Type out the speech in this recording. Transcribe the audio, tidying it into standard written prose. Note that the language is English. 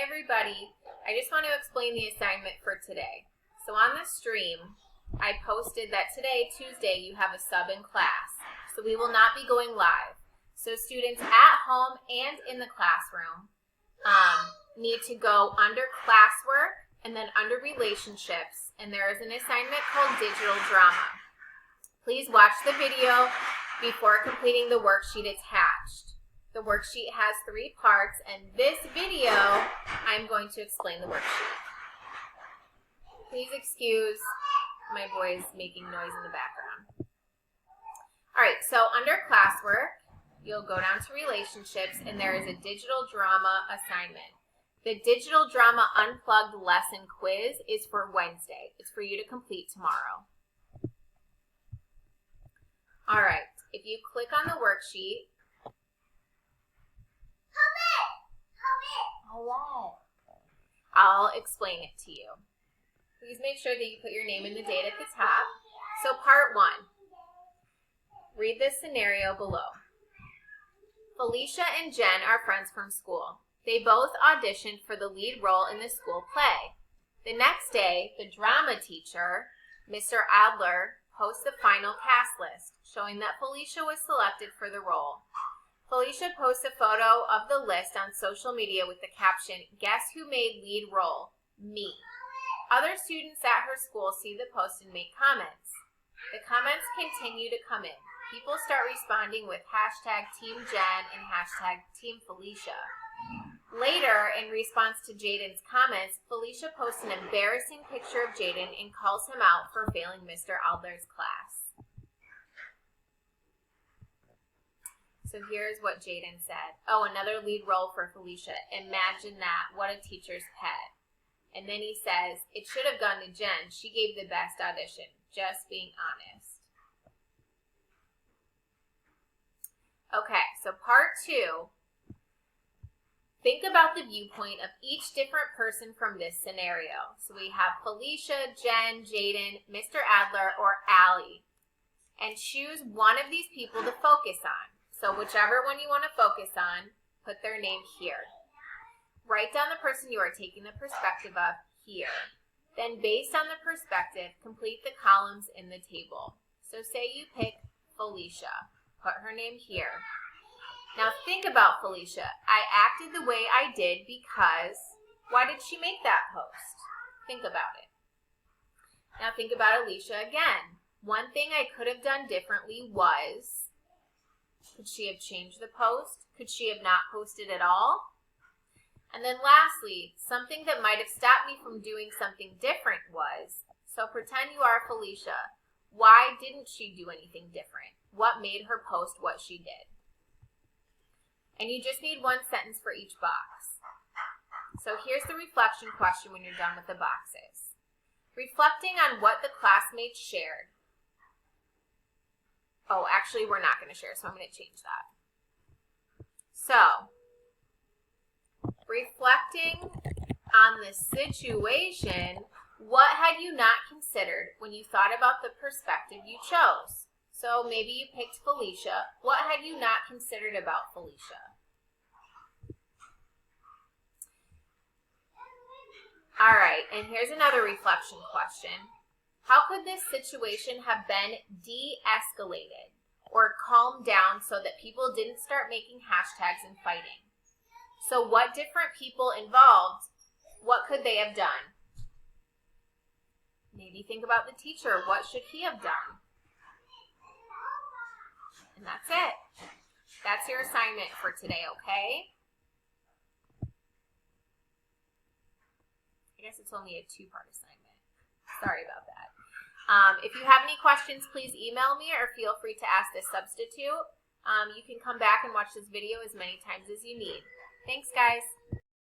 everybody. I just want to explain the assignment for today. So on the stream, I posted that today, Tuesday, you have a sub in class. So we will not be going live. So students at home and in the classroom need to go under classwork and then under relationships. And there is an assignment called digital drama. Please watch the video before completing the worksheet attached. The worksheet has 3 parts, and this video, I'm going to explain the worksheet. Please excuse my boys making noise in the background. All right, so under classwork, you'll go down to relationships, and there is a digital drama assignment. The digital drama unplugged lesson quiz is for Wednesday. It's for you to complete tomorrow. All right, if you click on the worksheet, I'll explain it to you. Please make sure that you put your name and the date at the top. So part 1, read this scenario below. Felicia and Jen are friends from school. They both auditioned for the lead role in the school play. The next day, the drama teacher, Mr. Adler, posts the final cast list, showing that Felicia was selected for the role. Felicia posts a photo of the list on social media with the caption, "Guess who made lead role? Me." Other students at her school see the post and make comments. The comments continue to come in. People start responding with hashtag Team Jen and hashtag Team Felicia. Later, in response to Jaden's comments, Felicia posts an embarrassing picture of Jaden and calls him out for failing Mr. Adler's class. So here's what Jaden said. Oh, another lead role for Felicia. Imagine that. What a teacher's pet. And then he says, it should have gone to Jen. She gave the best audition. Just being honest. Okay, so part 2. Think about the viewpoint of each different person from this scenario. So we have Felicia, Jen, Jaden, Mr. Adler, or Allie. And choose one of these people to focus on. So whichever one you want to focus on, put their name here. Write down the person you are taking the perspective of here. Then based on the perspective, complete the columns in the table. So say you pick Felicia. Put her name here. Now think about Felicia. I acted the way I did because, why did she make that post? Think about it. Now think about Alicia again. One thing I could have done differently was, could she have changed the post? Could she have not posted at all? And then lastly, something that might have stopped me from doing something different was, so pretend you are Felicia. Why didn't she do anything different? What made her post what she did? And you just need 1 sentence for each box. So here's the reflection question when you're done with the boxes. Reflecting on what the classmates shared. Oh, actually, we're not going to share, so I'm going to change that. So, reflecting on the situation, what had you not considered when you thought about the perspective you chose? So maybe you picked Felicia. What had you not considered about Felicia? All right, and here's another reflection question. How could this situation have been de-escalated or calmed down so that people didn't start making hashtags and fighting? So what different people involved, what could they have done? Maybe think about the teacher. What should he have done? And that's it. That's your assignment for today, okay? I guess it's only a 2-part assignment. Sorry about that. If you have any questions, please email me or feel free to ask the substitute. You can come back and watch this video as many times as you need. Thanks, guys.